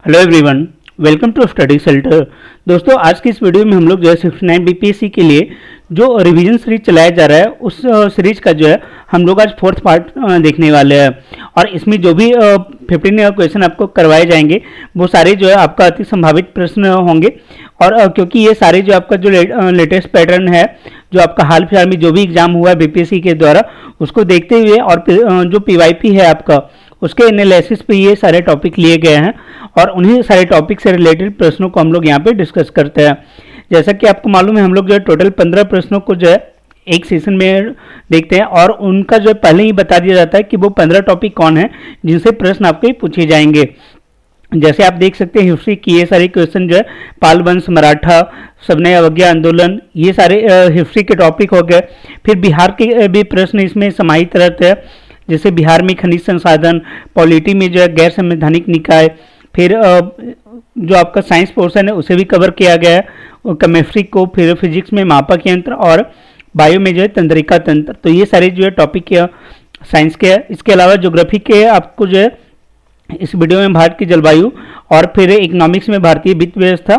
Hello everyone, welcome to study centre. दोस्तों, आज की इस वीडियो में हम लोग जो है 69 बीपीएससी के लिए जो रिवीजन सीरीज चलाया जा रहा है उस सीरीज का जो है हम लोग आज फोर्थ पार्ट देखने वाले हैं। और इसमें जो भी 15 क्वेश्चन आपको करवाए जाएंगे वो सारे जो है आपका अति संभावित प्रश्न होंगे। और क्योंकि ये सारे जो आपका जो लेटेस्ट पैटर्न है, जो आपका हाल फिलहाल में जो भी एग्जाम हुआ है बीपीएससी के द्वारा, उसको देखते हुए और जो पीवाईपी है आपका, उसके एनालिसिस पे ये सारे टॉपिक लिए गए हैं और उन्हीं सारे टॉपिक से रिलेटेड प्रश्नों को हम लोग यहाँ पे डिस्कस करते हैं। जैसा कि आपको मालूम है, हम लोग जो है टोटल 15 प्रश्नों को जो है एक सेशन में देखते हैं और उनका जो है पहले ही बता दिया जाता है कि वो 15 टॉपिक कौन है जिनसे प्रश्न आपके पूछे जाएंगे। जैसे आप देख सकते हैं हिस्ट्री की ये सारे क्वेश्चन जो है पाल वंश, मराठा, सविनय अवज्ञा आंदोलन, ये सारे हिस्ट्री के टॉपिक हो गए। फिर बिहार के भी प्रश्न इसमें समाहित रहते हैं, जैसे बिहार में खनिज संसाधन, पॉलिटी में जो है गैर संवैधानिक निकाय, फिर जो आपका साइंस पोर्शन है उसे भी कवर किया गया है, केमिस्ट्री को, फिर फिजिक्स में मापक यंत्र और बायो में जो है तंत्रिका तंत्र। तो ये सारे जो है टॉपिक साइंस के है। इसके अलावा ज्योग्राफी के आपको जो है इस वीडियो में भारत की जलवायु, और फिर इकोनॉमिक्स में भारतीय वित्त व्यवस्था,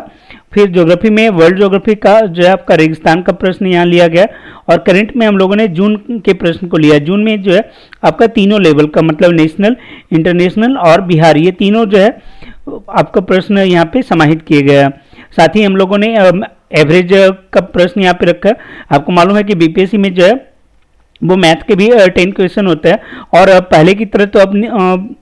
फिर ज्योग्राफी में वर्ल्ड ज्योग्राफी का जो है आपका रेगिस्तान का प्रश्न यहाँ लिया गया। और करंट में हम लोगों ने जून के प्रश्न को लिया। जून में जो है आपका तीनों लेवल का, मतलब नेशनल, इंटरनेशनल और बिहार, ये तीनों जो है आपका प्रश्न यहाँ पे समाहित किए गए हैं। साथ ही हम लोगों ने एवरेज का प्रश्न यहाँ पे रखा है। आपको मालूम है कि बीपीएससी में जो है वो मैथ के भी 10 क्वेश्चन होते हैं और पहले की तरह तो अपनी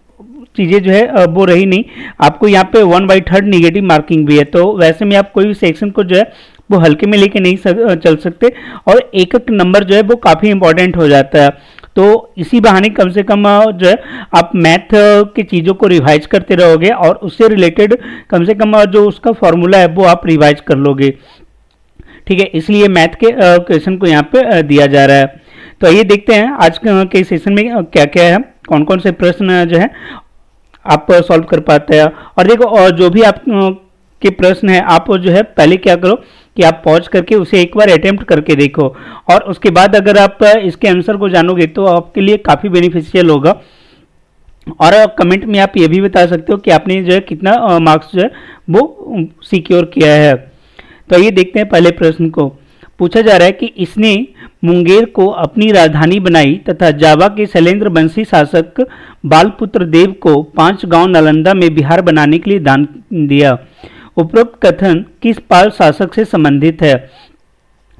चीज़ें जो है वो रही नहीं। आपको यहाँ पे 1/3 निगेटिव मार्किंग भी है, तो वैसे में आप कोई भी सेक्शन को जो है वो हल्के में लेके नहीं चल सकते और एक एक नंबर जो है वो काफ़ी इंपॉर्टेंट हो जाता है। तो इसी बहाने कम से कम जो है आप मैथ की चीज़ों को रिवाइज करते रहोगे और उससे रिलेटेड कम से कम जो उसका फॉर्मूला है वो आप रिवाइज कर लोगे। ठीक है, इसलिए मैथ के क्वेश्चन को यहाँ पे दिया जा रहा है। तो आइए देखते हैं आज के सेशन में क्या क्या है, कौन कौन से प्रश्न जो है आप सॉल्व कर पाते हैं। और देखो, और जो भी आप के प्रश्न है आप जो है पहले क्या करो कि आप पॉज करके उसे एक बार अटेम्प्ट करके देखो और उसके बाद अगर आप इसके आंसर को जानोगे तो आपके लिए काफ़ी बेनिफिशियल होगा। और कमेंट में आप ये भी बता सकते हो कि आपने जो है कितना मार्क्स जो है वो सिक्योर किया है। तो ये देखते हैं पहले प्रश्न को। पूछा जा रहा है कि इसने मुंगेर को अपनी राजधानी बनाई तथा जावा के शैलेंद्र वंशी शासक बालपुत्र देव को 5 गांव नालंदा में बिहार बनाने के लिए दान दिया। उपरोक्त कथन किस पाल शासक से संबंधित है?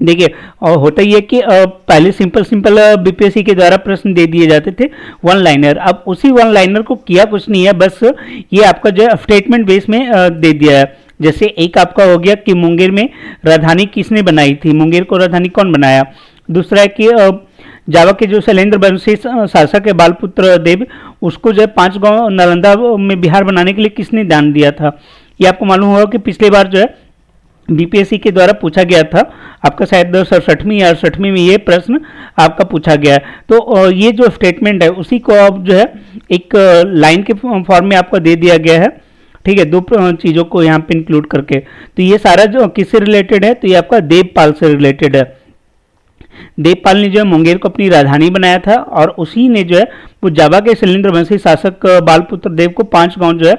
देखिए, और होता ही है कि पहले सिंपल बीपीएससी के द्वारा प्रश्न दे दिए जाते थे वन लाइनर। अब उसी वन लाइनर को किया कुछ नहीं है, बस ये आपका जो है स्टेटमेंट बेस में दे दिया है। जैसे एक आपका हो गया कि मुंगेर में राजधानी किसने बनाई थी, मुंगेर को राजधानी कौन बनाया। दूसरा है कि जावा के जो शैलेंद्र वंशी शासक है बालपुत्र देव, उसको जो है 5 गांव नालंदा में बिहार बनाने के लिए किसने दान दिया था। ये आपको मालूम होगा कि पिछली बार जो है बीपीएससी के द्वारा पूछा गया था, आपका शायद 67वीं या 68वीं में ये प्रश्न आपका पूछा गया है। तो ये जो स्टेटमेंट है उसी को आप जो है एक लाइन के फॉर्म में आपको दे दिया गया है। ठीक है, 2 चीज़ों को यहाँ पे इंक्लूड करके। तो ये सारा जो किससे रिलेटेड है, तो ये आपका देवपाल से रिलेटेड है। देवपाल ने जो है मुंगेर को अपनी राजधानी बनाया था और उसी ने जो है वो जावा के शैलेंद्र वंशी शासक बालपुत्र देव को 5 गांव जो है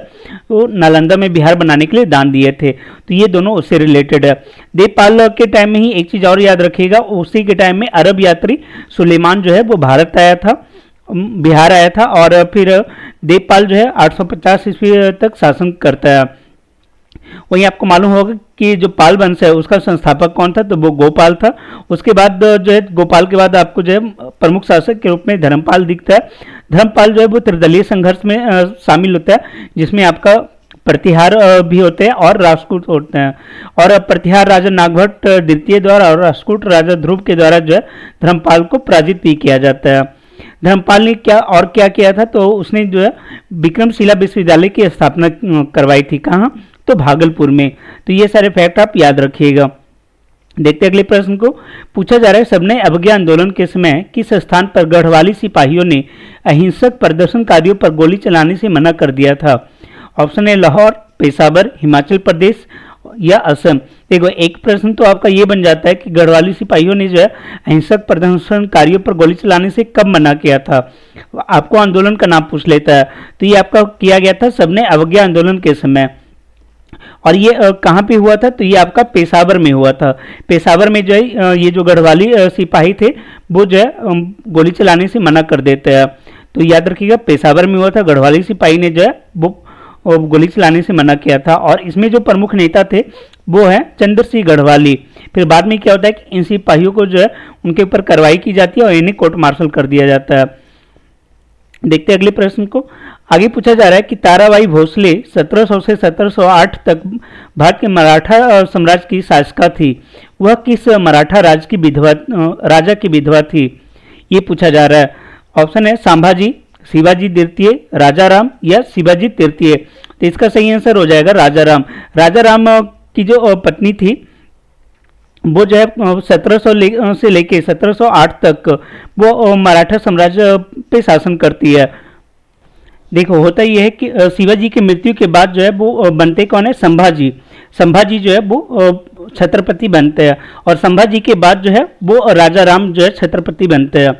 वो नालंदा में बिहार बनाने के लिए दान दिए थे। तो ये दोनों उससे रिलेटेड है। देवपाल के टाइम में ही एक चीज़ और याद रखिएगा, उसी के टाइम में अरब यात्री सुलेमान जो है वो भारत आया था, बिहार आया था और फिर देवपाल जो है 850 ईस्वी तक शासन करता है। वहीं आपको मालूम होगा कि जो पाल वंश है उसका संस्थापक कौन था, तो वो गोपाल था। उसके बाद जो है गोपाल के बाद आपको जो है प्रमुख शासक के रूप में धर्मपाल दिखता है। धर्मपाल जो है वो त्रिदलीय संघर्ष में शामिल होता है, जिसमें आपका प्रतिहार भी होते हैं और राष्ट्रकूट होते हैं। और प्रतिहार राजा नागभट्ट द्वितीय द्वारा और राष्ट्रकूट राजा ध्रुव के द्वारा जो है धर्मपाल को पराजित भी किया जाता है। धर्मपाल ने क्या किया था, तो उसने जो है विक्रमशिला विश्वविद्यालय की स्थापना करवाई थी। कहाँ, तो भागलपुर में। तो ये सारे फैक्ट आप याद रखिएगा। देखते अगले प्रश्न को। पूछा जा रहा है सविनय अवज्ञा आंदोलन के समय किस स्थान पर गढ़वाली सिपाहियों ने अहिंसक प्रदर्शनकारियों पर गोली चलाने से मना कर दिया था। ऑप्शन ए लाहौर, पेशावर, हिमाचल प्रदेश या असम। देखो एक प्रश्न तो आपका ये बन जाता है कि गढ़वाली सिपाहियों ने जो है अहिंसक प्रदर्शनकारियों पर गोली चलाने से कब मना किया था। आपको आंदोलन का नाम पूछ लेता है, तो ये आपका किया गया था सबने अवज्ञा आंदोलन के समय। और ये कहाँ पे हुआ था, तो ये आपका पेशावर में हुआ था। पेशावर में जो है ये जो गढ़वाली सिपाही थे वो जो है गोली चलाने से मना कर देते हैं। तो याद रखिएगा पेशावर में हुआ था, गढ़वाली सिपाही ने जो है वो गोली चलाने से मना किया था। और इसमें जो प्रमुख नेता थे वो है चंद्र सिंह गढ़वाली। फिर बाद में क्या होता है कि इन सिपाहियों को जो है उनके ऊपर कार्रवाई की जाती है और इन्हें कोर्ट मार्शल कर दिया जाता है। देखते हैं अगले प्रश्न को। आगे पूछा जा रहा है कि ताराबाई भोसले 1700 से 1708 तक भारत के मराठा साम्राज्य की शासिका थी। वह किस मराठा राजा की विधवा थी, ये पूछा जा रहा है। ऑप्शन है संभाजी, शिवाजी द्वितीय, राजाराम या शिवाजी तृतीय। तो इसका सही आंसर हो जाएगा राजाराम। राजाराम की जो पत्नी थी वो जो है 1700 से लेके 1708 तक वो मराठा साम्राज्य पे शासन करती है। देखो होता यह है कि शिवाजी की मृत्यु के बाद जो है वो बनते कौन है, संभाजी। संभाजी जो है वो छत्रपति बनते हैं और संभाजी के बाद जो है वो राजाराम जो है छत्रपति बनते हैं।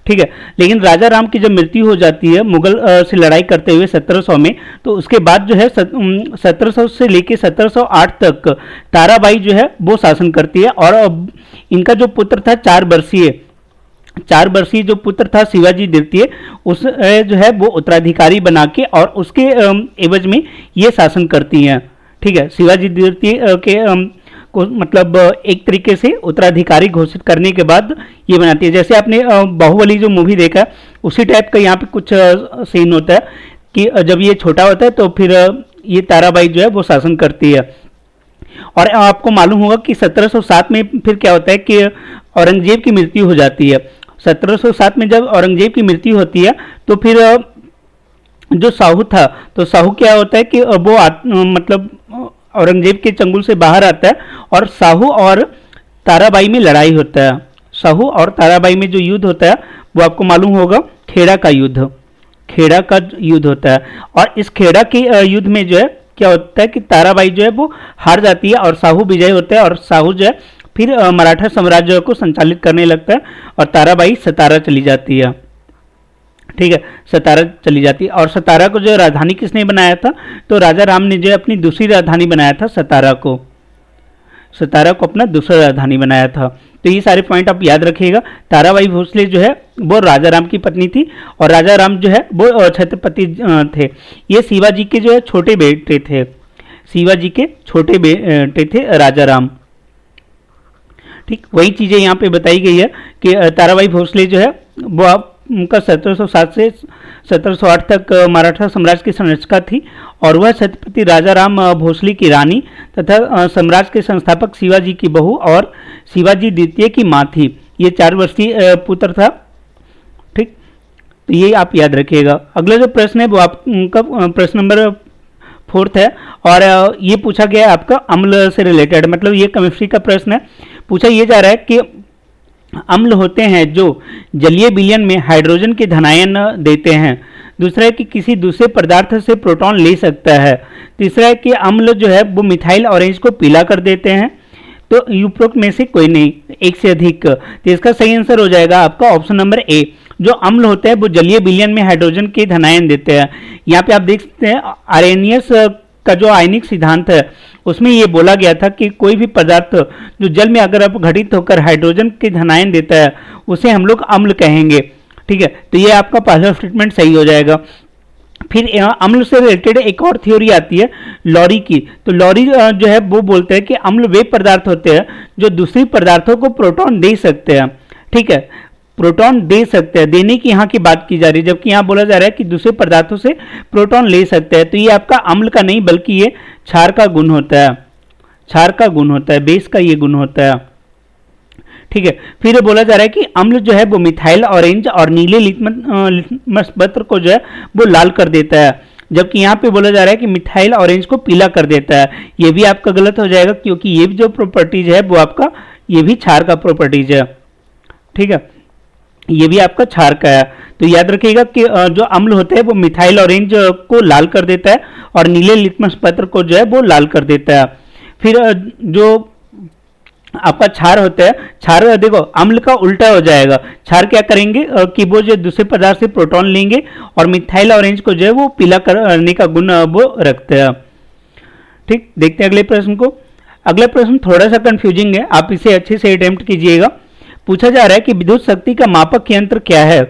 ठीक है, लेकिन राजाराम की जब मृत्यु हो जाती है मुगल से लड़ाई करते हुए 1700 में, तो उसके बाद जो है 1700 से लेके 1708 तक ताराबाई जो है वो शासन करती है। और इनका जो पुत्र था 4 वर्षीय जो पुत्र था शिवाजी द्वितीय, उस जो है वो उत्तराधिकारी बना के और उसके एवज में ये शासन करती हैं। ठीक है, शिवाजी द्वितीय के को मतलब एक तरीके से उत्तराधिकारी घोषित करने के बाद ये बनाती है। जैसे आपने बाहुबली जो मूवी देखा उसी टाइप का यहाँ पे कुछ सीन होता है कि जब ये छोटा होता है तो फिर ये ताराबाई जो है वो शासन करती है। और आपको मालूम होगा कि 1707 में फिर क्या होता है कि औरंगजेब की मृत्यु हो जाती है। 1707 में जब औरंगजेब की मृत्यु होती है तो फिर जो साहू था, तो साहू क्या होता है कि वो मतलब औरंगजेब के चंगुल से बाहर आता है और साहू और ताराबाई में लड़ाई होता है। साहू और ताराबाई में जो युद्ध होता है वो आपको मालूम होगा खेड़ा का युद्ध होता है। और इस खेड़ा के युद्ध में जो है क्या होता है कि ताराबाई जो है वो हार जाती है और साहू विजय होता है और साहू जो है फिर मराठा साम्राज्य को संचालित करने लगता है और ताराबाई सतारा चली जाती है। ठीक है, सतारा चली जाती है। और सतारा को जो राजधानी किसने बनाया था, तो राजा राम ने जो अपनी दूसरी राजधानी बनाया था सतारा को अपना दूसरा राजधानी बनाया था। तो ये सारे पॉइंट आप याद रखिएगा। ताराबाई भोसले जो है वो राजा राम की पत्नी थी और राजा राम जो है वो छत्रपति थे। ये शिवाजी के जो है छोटे बेटे थे, शिवाजी के छोटे बेटे थे राजा राम। ठीक, वही चीज़ें यहाँ पे बताई गई है कि ताराबाई भोसले जो है वो आप उनका 1707 से 1708 तक मराठा साम्राज्य की संरक्षिका थी और वह छत्रपति राजाराम भोसले की रानी तथा साम्राज्य के संस्थापक शिवाजी की बहू और शिवाजी द्वितीय की माँ थी। ये 4 वर्षीय पुत्र था। ठीक, तो ये आप याद रखिएगा। अगला जो प्रश्न है वो आपका प्रश्न नंबर 4 है और ये पूछा गया है आपका अम्ल से रिलेटेड, मतलब ये केमिस्ट्री का प्रश्न है। पूछा ये जा रहा है कि अम्ल होते हैं जो जलीय विलयन में हाइड्रोजन के धनायन देते हैं। दूसरा है कि किसी दूसरे पदार्थ से प्रोटॉन ले सकता है। तीसरा है कि अम्ल जो है वो मिथाइल ऑरेंज को पीला कर देते हैं। तो उपरोक्त में से कोई नहीं, एक से अधिक। तो इसका सही आंसर हो जाएगा आपका ऑप्शन नंबर ए। जो अम्ल होते हैं वो जलीय विलयन में हाइड्रोजन के धनायन देते हैं। यहाँ पे आप देख सकते हैं आर्रेनियस का जो आयनिक सिद्धांत है उसमें ये बोला गया था कि कोई भी पदार्थ जो जल में अगर घटित होकर हाइड्रोजन के धनायन देता है उसे हम लोग अम्ल कहेंगे। ठीक है, तो ये आपका पहला स्टेटमेंट सही हो जाएगा। फिर अम्ल से रिलेटेड एक और थ्योरी आती है लॉरी की। तो लॉरी जो है वो बोलते हैं कि अम्ल वे पदार्थ होते हैं जो दूसरी पदार्थों को प्रोटॉन दे सकते हैं। ठीक है, प्रोटॉन दे सकते हैं, देने की यहाँ की बात की जा रही है, जबकि यहाँ बोला जा रहा है कि दूसरे पदार्थों से प्रोटॉन ले सकते हैं। तो ये आपका अम्ल का नहीं बल्कि ये क्षार का गुण होता है, बेस का ये गुण होता है। ठीक है, फिर बोला जा रहा है कि अम्ल जो है वो मिथाइल ऑरेंज और नीले लिटमस पत्र को जो है वो लाल कर देता है, जबकि यहाँ पे बोला जा रहा है कि मिथाइल ऑरेंज को पीला कर देता है। ये भी आपका गलत हो जाएगा क्योंकि ये जो प्रॉपर्टीज है वो आपका ये भी क्षार का प्रॉपर्टीज है। ठीक है, ये भी आपका क्षार का है। तो याद रखिएगा कि जो अम्ल होता है वो मिथाइल ऑरेंज को लाल कर देता है और नीले लिटमस पत्र को जो है वो लाल कर देता है। फिर जो आपका क्षार होता है, क्षार देखो अम्ल का उल्टा हो जाएगा। क्षार क्या करेंगे कि वो जो दूसरे पदार्थ से प्रोटॉन लेंगे और मिथाइल ऑरेंज को जो है वो पीला करने का गुण वो रखते हैं। ठीक, देखते हैं अगले प्रश्न को। अगला प्रश्न थोड़ा सा कंफ्यूजिंग है, आप इसे अच्छे से अटेम्प्ट कीजिएगा। पूछा जा रहा है कि विद्युत शक्ति का मापक यंत्र क्या है।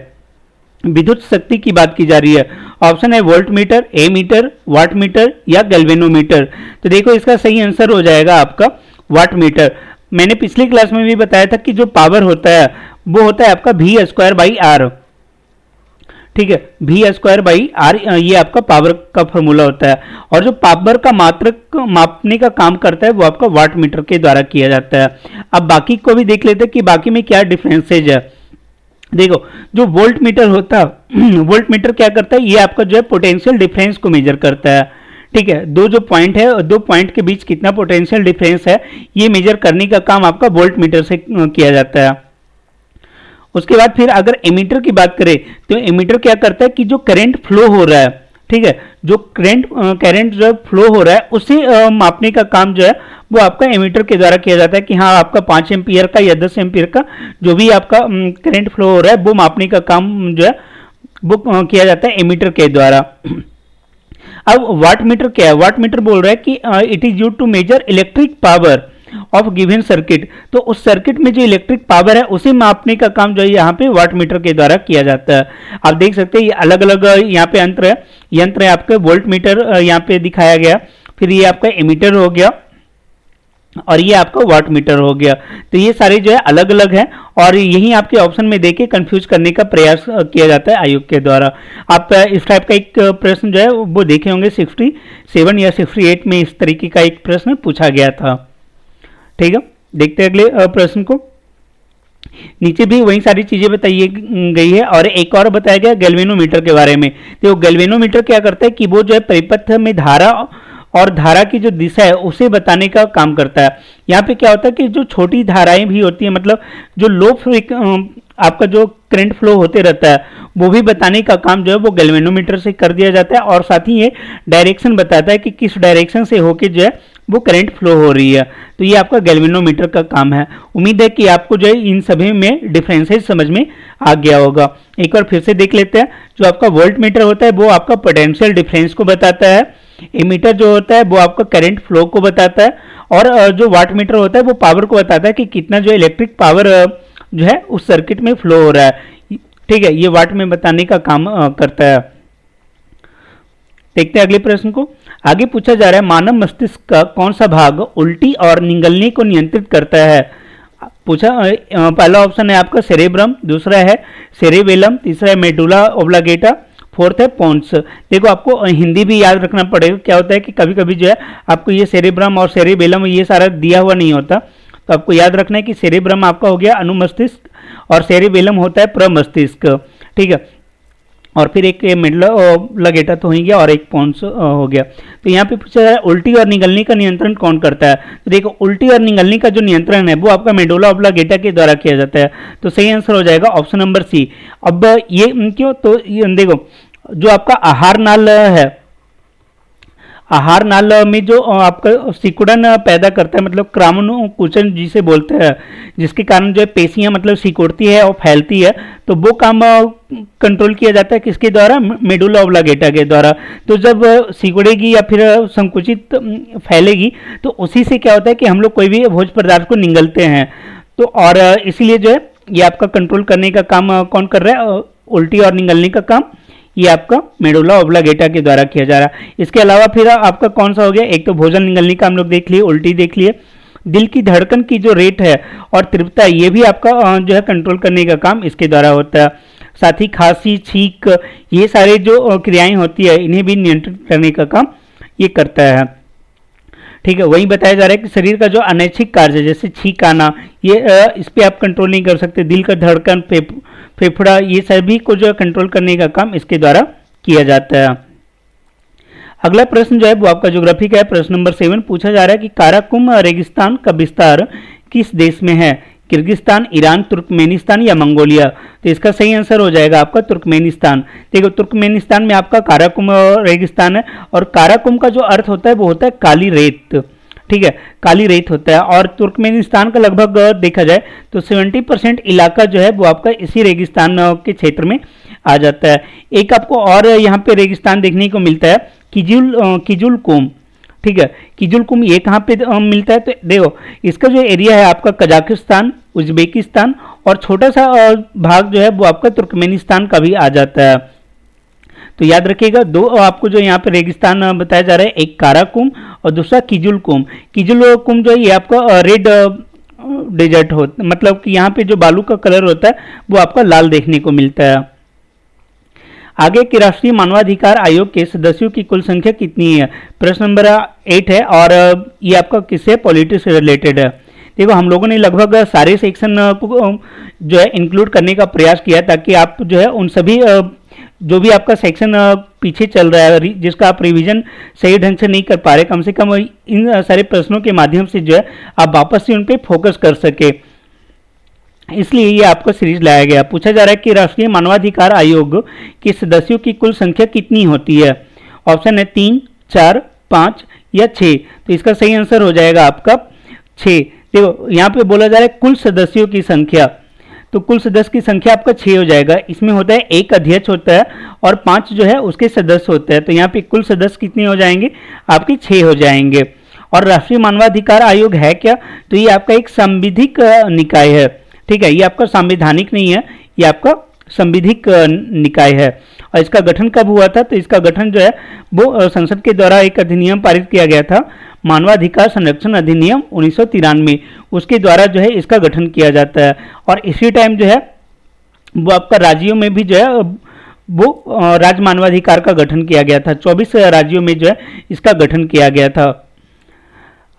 विद्युत शक्ति की बात की जा रही है। ऑप्शन है वोल्ट मीटर, ए मीटर, वाट मीटर या गैल्वेनोमीटर। तो देखो इसका सही आंसर हो जाएगा आपका वाट मीटर। मैंने पिछली क्लास में भी बताया था कि जो पावर होता है वो होता है आपका वी स्क्वायर बाई आर। ठीक है, वी स्क्वायर बाई आर ये आपका पावर का फॉर्मूला होता है, और जो पावर का मात्रक मापने का काम करता है वो आपका वाट मीटर के द्वारा किया जाता है। अब बाकी को भी देख लेते हैं कि बाकी में क्या डिफरेंसेज है। देखो जो वोल्ट मीटर होता है, वोल्ट मीटर क्या करता है, ये आपका जो है पोटेंशियल डिफरेंस को मेजर करता है। ठीक है, दो जो पॉइंट है, दो पॉइंट के बीच कितना पोटेंशियल डिफरेंस है ये मेजर करने का काम आपका वोल्ट मीटर से किया जाता है। उसके बाद फिर अगर एमीटर की बात करें तो एमीटर क्या करता है कि जो करंट फ्लो हो रहा है, ठीक है, जो करंट जो फ्लो हो रहा है उसे मापने का काम जो है वो आपका एमीटर के द्वारा किया जाता है कि हाँ आपका 5 एम्पियर का या 10 एम्पियर का जो भी आपका करंट फ्लो हो रहा है वो मापने का काम जो है वो किया जाता है एमीटर के द्वारा। अब वाट मीटर क्या है, वाट मीटर बोल रहा है कि it is used to measure electric power of given circuit. तो उस सर्किट में जो इलेक्ट्रिक पावर है उसे मापने का काम जो है यहाँ पे वाट मीटर के द्वारा किया जाता है। आप देख सकते हैं ये अलग अलग यहाँ पे यंत्र है आपके। वोल्ट मीटर यहाँ पे दिखाया गया, फिर ये आपका एमीटर हो गया और ये आपका वाट मीटर हो गया। तो ये सारे जो है अलग अलग हैं और यही आपके ऑप्शन में देके कंफ्यूज करने का प्रयास किया जाता है आयोग के द्वारा। आप इस टाइप का एक प्रश्न जो है वो देखे होंगे 67 या 68 में इस तरीके का एक प्रश्न पूछा गया था। ठीक है, देखते हैं अगले प्रश्न को। नीचे भी वही सारी चीजें बताई गई है और एक और बताया गया गैल्वेनोमीटर के बारे में। तो गैल्वेनोमीटर क्या करता है कि वो जो है परिपथ में धारा और धारा की जो दिशा है उसे बताने का काम करता है। यहाँ पे क्या होता है कि जो छोटी धाराएं भी होती है, मतलब जो आपका जो करंट फ्लो होते रहता है वो भी बताने का काम जो है वो गैल्वेनोमीटर से कर दिया जाता है, और साथ ही ये डायरेक्शन बताता है कि किस डायरेक्शन से होके जो है वो करंट फ्लो हो रही है। तो ये आपका गैल्वेनोमीटर का काम है। उम्मीद है कि आपको जो है इन सभी में डिफरेंसेस समझ में आ गया होगा। एक बार फिर से देख लेते हैं। जो आपका वोल्ट मीटर होता है वो आपका पोटेंशियल डिफरेंस को बताता है। एमीटर जो होता है वो आपका करंट फ्लो को बताता है, और जो वाट मीटर होता है वो पावर को बताता है कि कितना जो इलेक्ट्रिक पावर जो है उस सर्किट में फ्लो हो रहा है। ठीक है, ये वाट में बताने का काम करता है। देखते हैं अगले प्रश्न को। आगे पूछा जा रहा है मानव मस्तिष्क का कौन सा भाग उल्टी और निगलनी को नियंत्रित करता है। पूछा पहला ऑप्शन है आपका सेरेब्रम, दूसरा है सेरेबेलम, तीसरा है मेडुला ओब्लांगेटा, फोर्थ है पोन्स। देखो आपको हिंदी भी याद रखना पड़ेगा। क्या होता है कि कभी कभी जो है आपको ये सेरेब्रम और सेरेबेलम ये सारा दिया हुआ नहीं होता, तो आपको याद रखना है कि सेरेब्रम आपका हो गया अनुमस्तिष्क और सेरेबेलम होता है प्रमस्तिष्क। ठीक है, और फिर एक मेडुला ओब्लांगेटा तो हो गया और एक पोन्स हो गया। तो यहाँ पे पूछा जा रहा है उल्टी और निगलनी का नियंत्रण कौन करता है। तो देखो उल्टी और निगलनी का जो नियंत्रण है वो आपका मेडुला ओब्लांगेटा के द्वारा किया जाता है। तो सही आंसर हो जाएगा ऑप्शन नंबर सी। अब ये क्यों, तो ये देखो जो आपका आहार नाल है, आहार नाल में जो आपका सिकुड़न पैदा करता है, मतलब क्रामनुकुचन जिसे बोलते हैं, जिसके कारण जो है पेशियां मतलब सिकुड़ती है और फैलती है, तो वो काम कंट्रोल किया जाता है किसके द्वारा, मेडुला ओब्लांगेटा के द्वारा। तो जब सिकुड़ेगी या फिर संकुचित फैलेगी तो उसी से क्या होता है कि हम लोग कोई भी भोज्य पदार्थ को निगलते हैं। तो और इसीलिए जो है ये आपका कंट्रोल करने का काम कौन कर रहा है, उल्टी और निगलने का काम ये आपका मेडुला ओब्लांगेटा के द्वारा किया जा रहा है। इसके अलावा फिर आपका कौन सा हो गया, एक तो भोजन निगलने का हम लोग देख लिए, उल्टी देख लिए, दिल की धड़कन की जो रेट है और तीव्रता ये भी आपका जो है कंट्रोल करने का काम इसके द्वारा होता है। साथ ही खांसी, छींक, ये सारे जो क्रियाएं होती है इन्हें भी नियंत्रित करने का काम ये करता है। ठीक है, वही बताया जा रहा है कि शरीर का जो अनैच्छिक कार्य जैसे छींक आना, ये इस पर आप कंट्रोल नहीं कर सकते। दिल का धड़कन, फेफड़ा, ये सभी को जो कंट्रोल करने का काम इसके द्वारा किया जाता है। अगला प्रश्न जो है वो आपका ज्योग्राफी का है। प्रश्न नंबर 7 पूछा जा रहा है कि काराकुम रेगिस्तान का विस्तार किस देश में है, किर्गिस्तान, ईरान, तुर्कमेनिस्तान या मंगोलिया। तो इसका सही आंसर हो जाएगा आपका तुर्कमेनिस्तान। देखो तुर्कमेनिस्तान में आपका काराकुम रेगिस्तान है, और काराकुम का जो अर्थ होता है वो होता है काली रेत। ठीक है, काली रेत होता है। और तुर्कमेनिस्तान का लगभग देखा जाए तो 70% इलाका जो है वो आपका इसी रेगिस्तान के क्षेत्र में आ जाता है। एक आपको और यहाँ पे रेगिस्तान देखने को मिलता है, किजुल कुम, ठीक है। किजुल कुम ये कहाँ पे मिलता है, तो देखो इसका जो एरिया है आपका कजाकिस्तान, उज्बेकिस्तान और छोटा सा भाग जो है वो आपका तुर्कमेनिस्तान का भी आ जाता है। तो याद रखिएगा, दो आपको जो यहाँ पे रेगिस्तान बताया जा रहा है, एक काराकुम और दूसरा किजुल कुम। किजुल कुम जो है ये आपका रेड डेजर्ट हो, मतलब कि यहाँ पे जो बालू का कलर होता है वो आपका लाल देखने को मिलता है। आगे के राष्ट्रीय मानवाधिकार आयोग के सदस्यों की कुल संख्या कितनी है, प्रश्न नंबर 8 है और ये आपका किससे पॉलिटिक्स से रिलेटेड है। देखो हम लोगों ने लगभग सारे सेक्शन को जो है इंक्लूड करने का प्रयास किया ताकि आप जो है उन सभी जो भी आपका सेक्शन पीछे चल रहा है, जिसका आप रिवीजन सही ढंग से नहीं कर पा रहे, कम से कम इन सारे प्रश्नों के माध्यम से जो है आप वापस से उन पर फोकस कर सके, इसलिए ये आपको सीरीज लाया गया। पूछा जा रहा है कि राष्ट्रीय मानवाधिकार आयोग के सदस्यों की कुल संख्या कितनी होती है। ऑप्शन है 3, 4, 5 या 6। तो इसका सही आंसर हो जाएगा आपका 6। देखो यहाँ पे बोला जा रहा है कुल सदस्यों की संख्या, तो कुल सदस्य की संख्या आपका 6 हो जाएगा। इसमें होता है एक अध्यक्ष होता है और 5 जो है उसके सदस्य होते हैं, तो यहाँ पे कुल सदस्य कितने हो जाएंगे, आपके 6 हो जाएंगे। और राष्ट्रीय मानवाधिकार आयोग है क्या, तो ये आपका एक संविधिक निकाय है, ठीक है। ये आपका संवैधानिक नहीं है, ये आपका संविधिक निकाय है। और इसका गठन कब हुआ था, तो इसका गठन जो है वो संसद के द्वारा एक अधिनियम पारित किया गया था, मानवाधिकार संरक्षण अधिनियम 1993, उसके द्वारा जो है इसका गठन किया जाता है। और इसी टाइम जो है वो आपका राज्यों में भी जो है वो राज्य मानवाधिकार का गठन किया गया था। 24 राज्यों में जो है इसका गठन किया गया था।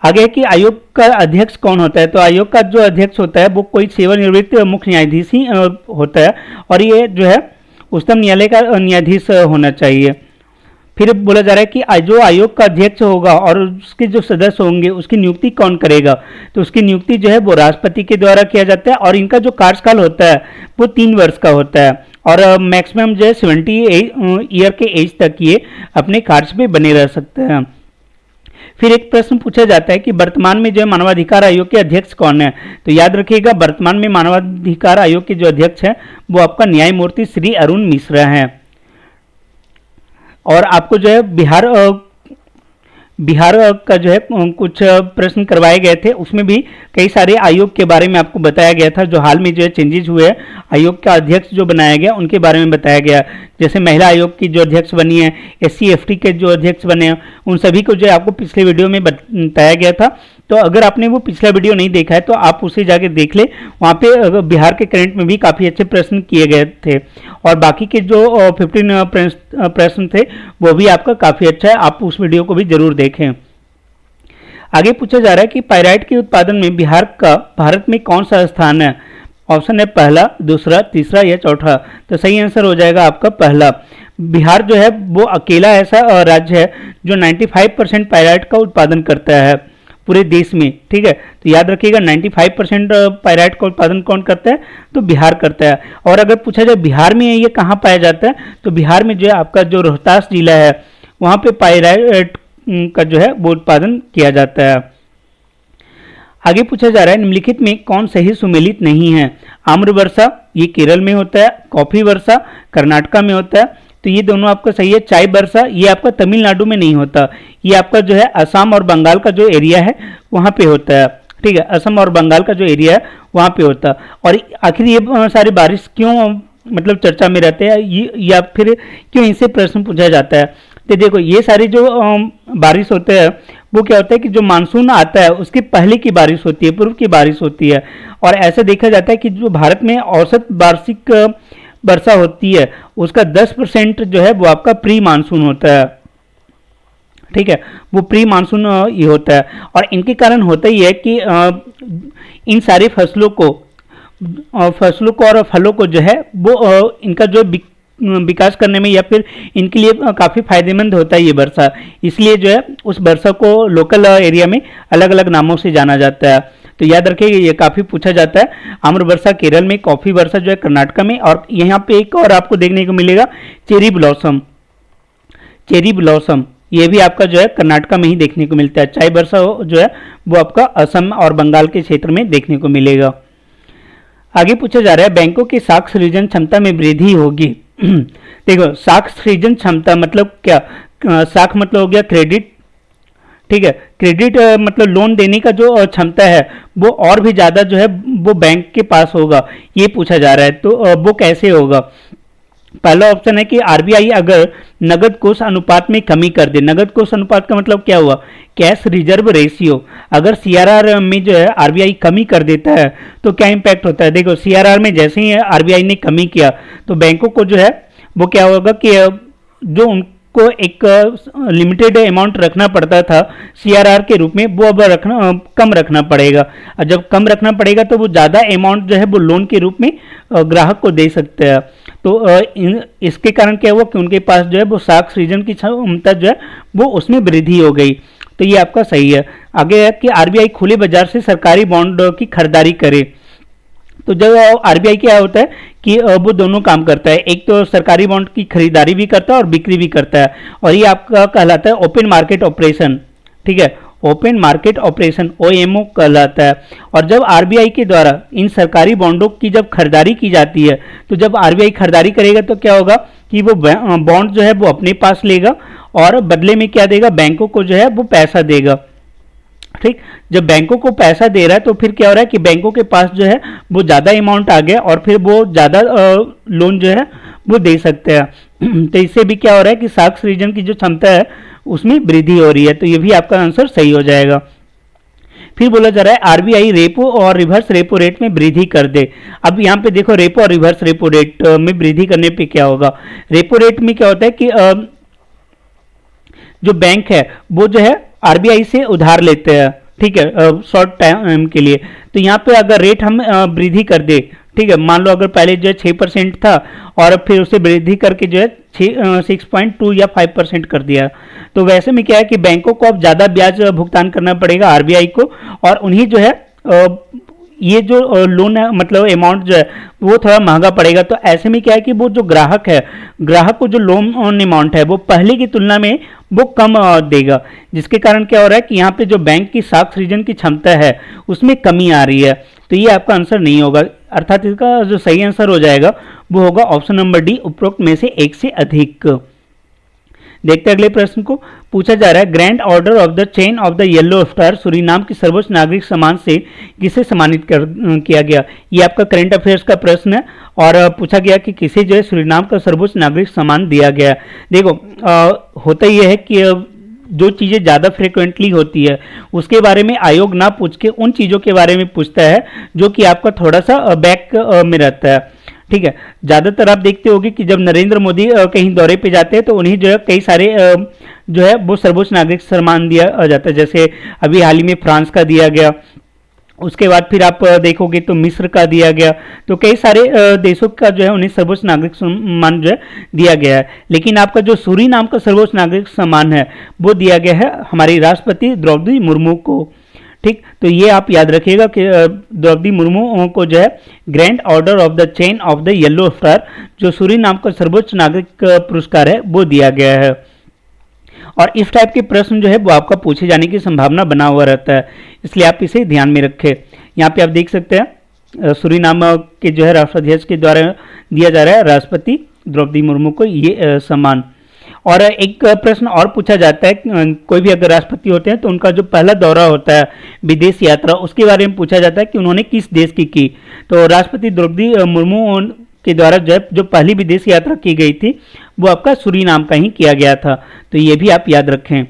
आगे कि आयोग का अध्यक्ष कौन होता है, तो आयोग का जो अध्यक्ष होता है वो कोई सेवानिवृत्त मुख्य न्यायाधीश ही होता है और ये जो है उच्चतम न्यायालय का न्यायाधीश होना चाहिए। फिर बोला जा रहा है कि जो आयोग का अध्यक्ष होगा और उसके जो सदस्य होंगे उसकी नियुक्ति कौन करेगा, तो उसकी नियुक्ति जो है वो राष्ट्रपति के द्वारा किया जाता है और इनका जो कार्यकाल होता है वो 3 वर्ष का होता है और मैक्सिमम जो है 70 ईयर के एज तक ये अपने कार्य पे बने रह सकते हैं। फिर एक प्रश्न पूछा जाता है कि वर्तमान में जो है मानवाधिकार आयोग के अध्यक्ष कौन है, तो याद रखिएगा वर्तमान में मानवाधिकार आयोग के जो अध्यक्ष हैं वो आपका न्यायमूर्ति श्री अरुण मिश्रा हैं। और आपको जो है बिहार का जो है कुछ प्रश्न करवाए गए थे, उसमें भी कई सारे आयोग के बारे में आपको बताया गया था, जो हाल में जो है चेंजेस हुए हैं, आयोग का अध्यक्ष जो बनाया गया उनके बारे में बताया गया। जैसे महिला आयोग की जो अध्यक्ष बनी है, SC FT के जो अध्यक्ष बने हैं, उन सभी को जो है आपको पिछले वीडियो में बताया गया था। तो अगर आपने वो पिछला वीडियो नहीं देखा है तो आप उसे जाके देख ले, वहाँ पे बिहार के करंट में भी काफ़ी अच्छे प्रश्न किए गए थे और बाकी के जो 15 प्रश्न थे वो भी आपका काफ़ी अच्छा है, आप उस वीडियो को भी जरूर देखें। आगे पूछा जा रहा है कि पाइराइट के उत्पादन में बिहार का भारत में कौन सा स्थान है। ऑप्शन है पहला, दूसरा, तीसरा या चौथा। तो सही आंसर हो जाएगा आपका पहला। बिहार जो है वो अकेला ऐसा राज्य है जो 95% पाइराइट का उत्पादन करता है पूरे देश में, ठीक है। तो याद रखिएगा 95% पाइराइट का उत्पादन कौन करता है, तो बिहार करता है। और अगर पूछा जाए बिहार में ये कहाँ पाया जाता है, तो बिहार में जो है आपका जो रोहतास जिला है वहाँ पे पाइराइट का जो है वो उत्पादन किया जाता है। आगे पूछा जा रहा है निम्नलिखित में कौन सही सुमेलित नहीं है। आम्र वर्षा ये केरल में होता है, कॉफी वर्षा कर्नाटका में होता है, तो ये दोनों आपका सही है। चाय वर्षा ये आपका तमिलनाडु में नहीं होता, ये आपका जो है असम और बंगाल का जो एरिया है वहाँ पे होता है, ठीक है। असम और बंगाल का जो एरिया है वहाँ पे होता है। और आखिर ये सारी बारिश क्यों मतलब चर्चा में रहते हैं या फिर क्यों इनसे प्रश्न पूछा जाता है, तो देखो ये सारी जो बारिश होते हैं वो क्या होता है कि जो मानसून आता है उसके पहले की बारिश होती है, पूर्व की बारिश होती है। और ऐसा देखा जाता है कि जो भारत में औसत वार्षिक वर्षा होती है उसका 10% जो है वो आपका प्री मानसून होता है, ठीक है, वो प्री मानसून ये होता है। और इनके कारण होता ही है कि इन सारी फसलों को और फलों को जो है वो इनका जो विकास करने में या फिर इनके लिए काफ़ी फायदेमंद होता है ये वर्षा, इसलिए जो है उस वर्षा को लोकल एरिया में अलग अलग नामों से जाना जाता है। तो याद रखिए ये काफ़ी पूछा जाता है। आम्र वर्षा केरल में, कॉफ़ी वर्षा जो है कर्नाटका में, और यहाँ पे एक और आपको देखने को मिलेगा चेरी ब्लॉसम, ये भी आपका जो है कर्नाटका में ही देखने को मिलता है। चाय वर्षा जो है वो आपका असम और बंगाल के क्षेत्र में देखने को मिलेगा। आगे पूछा जा रहा है बैंकों की साख सृजन क्षमता में वृद्धि होगी। देखो साख सृजन क्षमता मतलब क्या, साख मतलब हो गया क्रेडिट, ठीक है, क्रेडिट मतलब लोन देने का जो क्षमता है वो और भी ज़्यादा जो है वो बैंक के पास होगा, ये पूछा जा रहा है। तो वो कैसे होगा। पहला ऑप्शन है कि आरबीआई अगर नगद कोष अनुपात में कमी कर दे। नगद कोष अनुपात का मतलब क्या हुआ, कैश रिजर्व रेशियो। अगर सीआरआर में जो है आरबीआई कमी कर देता है तो क्या इंपैक्ट होता है। देखो सीआरआर में जैसे ही आरबीआई ने कमी किया तो बैंकों को जो है वो क्या होगा कि जो उनको एक लिमिटेड अमाउंट रखना पड़ता था सीआरआर के रूप में, वो अब कम रखना पड़ेगा। और जब कम रखना पड़ेगा तो वो ज़्यादा अमाउंट जो है वो लोन के रूप में ग्राहक को दे सकते हैं। तो इसके कारण क्या हुआ कि उनके पास जो है वो साख सृजन की क्षमता जो है वो उसमें वृद्धि हो गई। तो ये आपका सही है। आगे है कि आरबीआई खुले बाजार से सरकारी बॉन्ड की खरीदारी करे। तो जब आरबीआई क्या होता है कि वो दोनों काम करता है, एक तो सरकारी बॉन्ड की खरीदारी भी करता है और बिक्री भी करता है, और ये आपका कहलाता है ओपन मार्केट ऑपरेशन, ठीक है, ओपन मार्केट ऑपरेशन ओएमओ कहलाता है। और जब आरबीआई के द्वारा इन सरकारी बॉन्डों की जब खरीदारी की जाती है तो जब आरबीआई खरीदारी करेगा तो क्या होगा कि वो बॉन्ड जो है वो अपने पास लेगा और बदले में क्या देगा, बैंकों को जो है वो पैसा देगा। ठीक, जब बैंकों को पैसा दे रहा है तो फिर क्या हो रहा है कि बैंकों के पास जो है वो ज़्यादा अमाउंट आ गया और फिर वो ज़्यादा लोन जो है वो दे सकते हैं। तो इससे भी क्या हो रहा है कि साख सृजन की जो क्षमता है उसमें वृद्धि हो रही है। तो ये भी आपका आंसर सही हो जाएगा। फिर बोला जा रहा है आरबीआई रेपो और रिवर्स रेपो रेट में वृद्धि कर दे। अब यहाँ पे देखो रेपो और रिवर्स रेपो रेट में वृद्धि करने पे क्या होगा। रेपो रेट में क्या होता है कि जो बैंक है वो जो है आरबीआई से उधार लेते हैं, ठीक है, शॉर्ट टाइम के लिए। तो यहाँ पे अगर रेट हम वृद्धि कर दे, ठीक है, मान लो अगर पहले जो है 6% था और फिर उसे वृद्धि करके जो है 6.2 या 5% कर दिया, तो वैसे में क्या है कि बैंकों को अब ज़्यादा ब्याज भुगतान करना पड़ेगा आरबीआई को, और उन्हीं जो है ये जो लोन है मतलब अमाउंट जो है वो थोड़ा महंगा पड़ेगा। तो ऐसे में क्या है कि वो जो ग्राहक है, ग्राहक को जो लोन अमाउंट है वो पहले की तुलना में वो कम देगा, जिसके कारण क्या हो रहा है कि यहाँ पे जो बैंक की साख सृजन की क्षमता है उसमें कमी आ रही है। तो ये आपका आंसर नहीं होगा, अर्थात इसका जो सही आंसर हो जाएगा वो होगा ऑप्शन नंबर डी, उपरोक्त में से एक से अधिक। देखते हैं अगले प्रश्न को। पूछा जा रहा है grand order of the chain of the yellow star Suriname के सर्वोच्च नागरिक सम्मान से किसे सम्मानित किया गया। ये आपका करंट अफेयर्स का प्रश्न है और पूछा गया कि किसे जो है सूरीनाम का सर्वोच्च नागरिक सम्मान दिया गया। देखो होता यह है कि जो चीज़ें ज़्यादा फ्रिक्वेंटली होती है उसके बारे में आयोग ना पूछ के उन चीज़ों के बारे में पूछता है जो कि आपका थोड़ा सा बैक में रहता है, ठीक है। ज़्यादातर आप देखते होंगे कि जब नरेंद्र मोदी कहीं दौरे पे जाते हैं तो उन्हें जो है कई सारे जो है वो सर्वोच्च नागरिक सम्मान दिया जाता है, जैसे अभी हाल ही में फ्रांस का दिया गया, उसके बाद फिर आप देखोगे तो मिस्र का दिया गया। तो कई सारे देशों का जो है उन्हें सर्वोच्च नागरिक सम्मान जो है दिया गया है। लेकिन आपका जो सूरीनाम का सर्वोच्च नागरिक सम्मान है वो दिया गया है हमारी राष्ट्रपति द्रौपदी मुर्मू को, ठीक। तो ये आप याद रखिएगा कि द्रौपदी मुर्मू को जो है grand order of the chain of the yellow star जो सूरीनाम का सर्वोच्च नागरिक पुरस्कार है वो दिया गया है। और इस टाइप के प्रश्न जो है वो आपका पूछे जाने की संभावना बना हुआ रहता है, इसलिए आप इसे ध्यान में रखें। यहाँ पे आप देख सकते हैं सूरीनाम के जो है राष्ट्राध्यक्ष के द्वारा दिया जा रहा है राष्ट्रपति द्रौपदी मुर्मू को ये सम्मान। और एक प्रश्न और पूछा जाता है, कोई भी अगर राष्ट्रपति होते हैं तो उनका जो पहला दौरा होता है विदेश यात्रा, उसके बारे में पूछा जाता है कि उन्होंने किस देश की। तो राष्ट्रपति द्रौपदी मुर्मू के द्वारा जो पहली विदेश यात्रा की गई थी वो आपका सूरीनाम का ही किया गया था। तो ये भी आप याद रखें।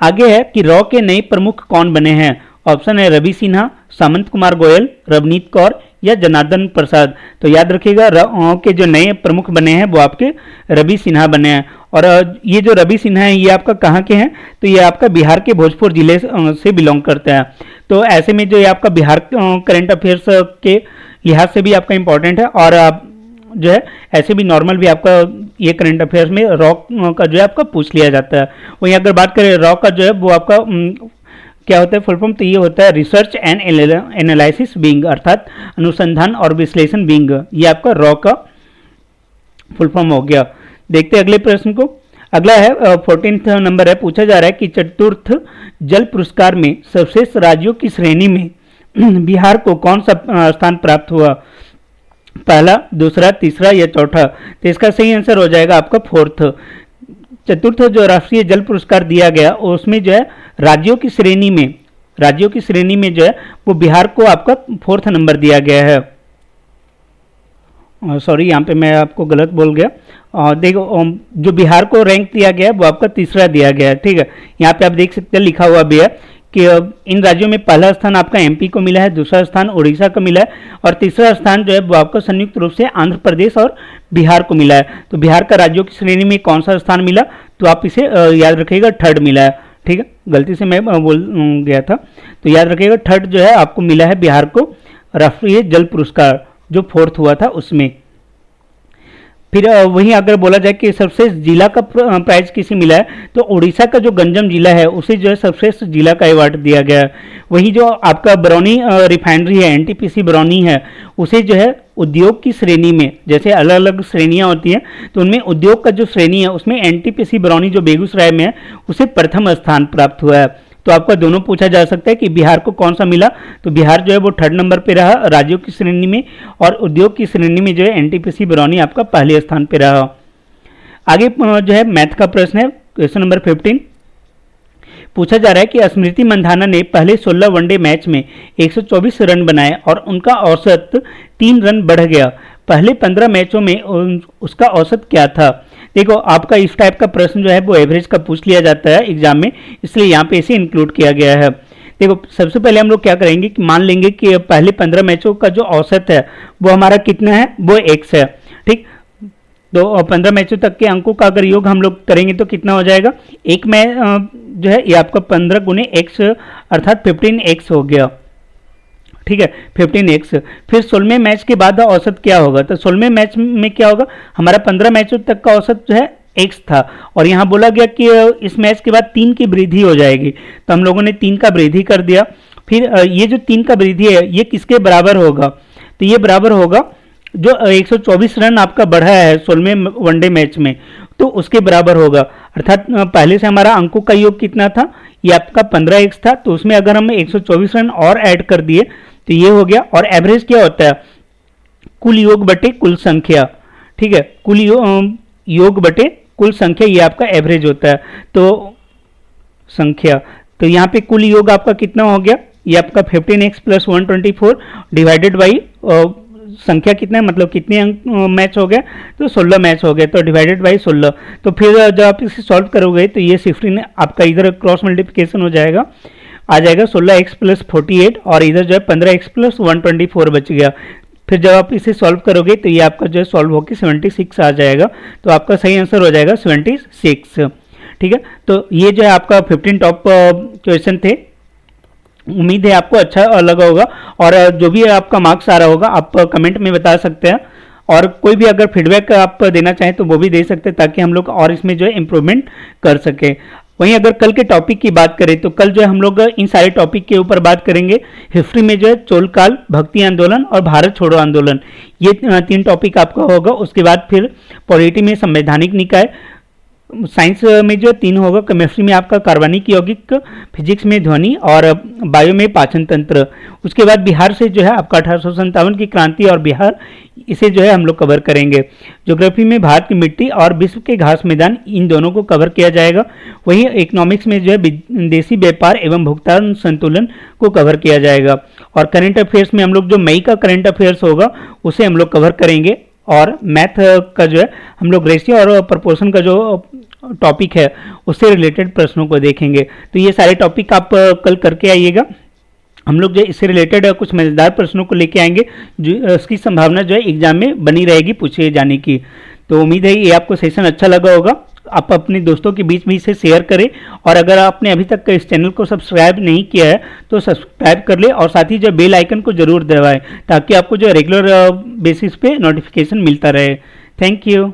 आगे है कि रॉ के नए प्रमुख कौन बने हैं। ऑप्शन है रवि सिन्हा, सामंत कुमार गोयल, रवनीत कौर या जनार्दन प्रसाद। तो याद रखिएगा रॉ के जो नए प्रमुख बने हैं वो आपके रवि सिन्हा बने हैं। और ये जो रवि सिन्हा है ये आपका कहाँ के हैं, तो ये आपका बिहार के भोजपुर जिले से बिलोंग करते हैं। तो ऐसे में जो ये आपका बिहार करंट अफेयर्स के लिहाज से भी आपका इंपॉर्टेंट है, और आप जो है ऐसे भी नॉर्मल भी आपका ये करंट अफेयर्स में रॉ का जो है आपका पूछ लिया जाता है। वहीं अगर बात करें रॉ का जो है वो आपका क्या होता है फुल फॉर्म, तो ये होता है रिसर्च एंड एनालिसिस विंग, अर्थात अनुसंधान और विश्लेषण विंग। ये आपका रॉ का फुल फॉर्म हो गया। देखते हैं अगले प्रश्न को। अगला है 14th नंबर है, पूछा जा रहा है कि चतुर्थ जल पुरस्कार में सर्वश्रेष्ठ राज्यों की श्रेणी में बिहार को कौन सा स्थान प्राप्त हुआ, पहला, दूसरा, तीसरा या चौथा। तो इसका सही आंसर हो जाएगा आपका फोर्थ। चतुर्थ जो राष्ट्रीय जल पुरस्कार दिया गया उसमें जो है राज्यों की श्रेणी में जो है वो बिहार को आपका फोर्थ नंबर दिया गया है। सॉरी, यहाँ पे मैं आपको गलत बोल गया। देखो, जो बिहार को रैंक दिया गया है वो आपका तीसरा दिया गया है। ठीक है, यहाँ पे आप देख सकते हैं लिखा हुआ भी है कि इन राज्यों में पहला स्थान आपका एमपी को मिला है, दूसरा स्थान उड़ीसा को मिला है और तीसरा स्थान जो है वो आपको संयुक्त रूप से आंध्र प्रदेश और बिहार को मिला है। तो बिहार का राज्यों की श्रेणी में कौन सा स्थान मिला, तो आप इसे याद रखिएगा, थर्ड मिला है। ठीक है, गलती से मैं बोल गया था, तो याद रखिएगा थर्ड जो है आपको मिला है बिहार को राष्ट्रीय जल पुरस्कार, जो फोर्थ हुआ था उसमें। फिर वहीं अगर बोला जाए कि सर्वश्रेष्ठ जिला का प्राइज किसे मिला है, तो उड़ीसा का जो गंजम जिला है उसे जो है सर्वश्रेष्ठ जिला का अवार्ड दिया गया है। वहीं जो आपका बरौनी रिफाइनरी है, एनटीपीसी बरौनी है, उसे जो है उद्योग की श्रेणी में, जैसे अलग अलग श्रेणियां होती हैं, तो उनमें उद्योग का जो श्रेणी है उसमें एनटीपीसी बरौनी जो बेगूसराय में है उसे प्रथम स्थान प्राप्त हुआ है। तो आपका दोनों पूछा जा सकता है कि बिहार को कौन सा मिला, तो बिहार जो है वो थर्ड नंबर पे रहा राज्यों की श्रेणी में, और उद्योग की श्रेणी में जो है एनटीपीसी बरौनी आपका पहले स्थान पे रहा। आगे जो है मैथ का प्रश्न है, क्वेश्चन नंबर 15। पूछा जा रहा है कि स्मृति मंधाना ने पहले 16 वनडे मैच में 124 रन बनाए और उनका औसत 3 रन बढ़ गया। पहले 15 मैचों में उसका औसत क्या था। देखो, आपका इस टाइप का प्रश्न जो है वो एवरेज का पूछ लिया जाता है एग्जाम में, इसलिए यहाँ पे इसे इंक्लूड किया गया है। देखो, सबसे पहले हम लोग क्या करेंगे कि मान लेंगे कि पहले 15 मैचों का जो औसत है वो हमारा कितना है, वो x है। ठीक, तो 15 मैचों तक के अंकों का अगर योग हम लोग करेंगे तो कितना हो जाएगा, एक मैच जो है ये आपका 15 गुने x अर्थात 15x हो गया। ठीक है, 15x। फिर 16वें मैच के बाद औसत क्या होगा, तो 16वें मैच में क्या होगा, हमारा 15 मैचों तक का औसत जो है x था, और यहाँ बोला गया कि इस मैच के बाद 3 की वृद्धि हो जाएगी, तो हम लोगों ने 3 का वृद्धि कर दिया। फिर ये जो 3 का वृद्धि है ये किसके बराबर होगा, तो ये बराबर होगा जो 124 रन आपका बढ़ा है 16वें वनडे मैच में, तो उसके बराबर होगा। अर्थात पहले से हमारा अंकों का योग कितना था, ये आपका 15x था, तो उसमें अगर हम 124 रन और ऐड कर दिए तो ये हो गया। और एवरेज क्या होता है, कुल योग बटे कुल संख्या। ठीक है, कुल योग बटे कुल संख्या, ये आपका एवरेज होता है। तो संख्या, तो यहाँ पे कुल योग आपका कितना हो गया, ये आपका 15x प्लस 124 डिवाइडेड बाई संख्या कितना है, मतलब कितने अंक मैच हो गया, तो 16 मैच हो गए, तो डिवाइडेड बाई 16। तो फिर जब आप इसे सॉल्व करोगे तो ये 16 आपका इधर क्रॉस मल्टीप्लिकेशन हो जाएगा, आ जाएगा 16x प्लस 48, और इधर जो है 15x प्लस 124 बच गया। फिर जब आप इसे सॉल्व करोगे तो ये आपका जो है सॉल्व होकर 76 आ जाएगा, तो आपका सही आंसर हो जाएगा 76। ठीक है, तो ये जो है आपका 15 टॉप क्वेश्चन थे। उम्मीद है आपको अच्छा लगा होगा, और जो भी आपका मार्क्स आ रहा होगा आप कमेंट में बता सकते हैं, और कोई भी अगर फीडबैक आप देना चाहें तो वो भी दे सकते हैं, ताकि हम लोग और इसमें जो है इम्प्रूवमेंट कर सके। वहीं अगर कल के टॉपिक की बात करें तो कल जो है हम लोग इन सारे टॉपिक के ऊपर बात करेंगे। हिस्ट्री में जो है चोलकाल, भक्ति आंदोलन और भारत छोड़ो आंदोलन, ये 3 टॉपिक आपका होगा। उसके बाद फिर पॉलिटी में संवैधानिक निकाय, साइंस में जो 3 होगा, केमिस्ट्री में आपका कार्बनिक यौगिक, फिजिक्स में ध्वनि और बायो में पाचन तंत्र। उसके बाद बिहार से जो है आपका 1857 की क्रांति और बिहार, इसे जो है हम लोग कवर करेंगे। ज्योग्राफी में भारत की मिट्टी और विश्व के घास मैदान, इन दोनों को कवर किया जाएगा। वहीं इकोनॉमिक्स में जो है विदेशी व्यापार एवं भुगतान संतुलन को कवर किया जाएगा। और करंट अफेयर्स में हम लोग जो मई का करंट अफेयर्स होगा उसे हम लोग कवर करेंगे। और मैथ का जो है हम लोग रेशियो और प्रपोर्शन का जो टॉपिक है उससे रिलेटेड प्रश्नों को देखेंगे। तो ये सारे टॉपिक आप कल करके आइएगा। हम लोग जो इससे रिलेटेड कुछ मज़ेदार प्रश्नों को लेके आएंगे, जो इसकी संभावना जो है एग्जाम में बनी रहेगी पूछे जाने की। तो उम्मीद है ये आपको सेशन अच्छा लगा होगा। आप अपने दोस्तों के बीच में इसे शेयर करें, और अगर आपने अभी तक इस चैनल को सब्सक्राइब नहीं किया है तो सब्सक्राइब कर ले, और साथ ही जो बेल आइकन को जरूर दबाएं, ताकि आपको जो रेगुलर बेसिस पे नोटिफिकेशन मिलता रहे। Thank you.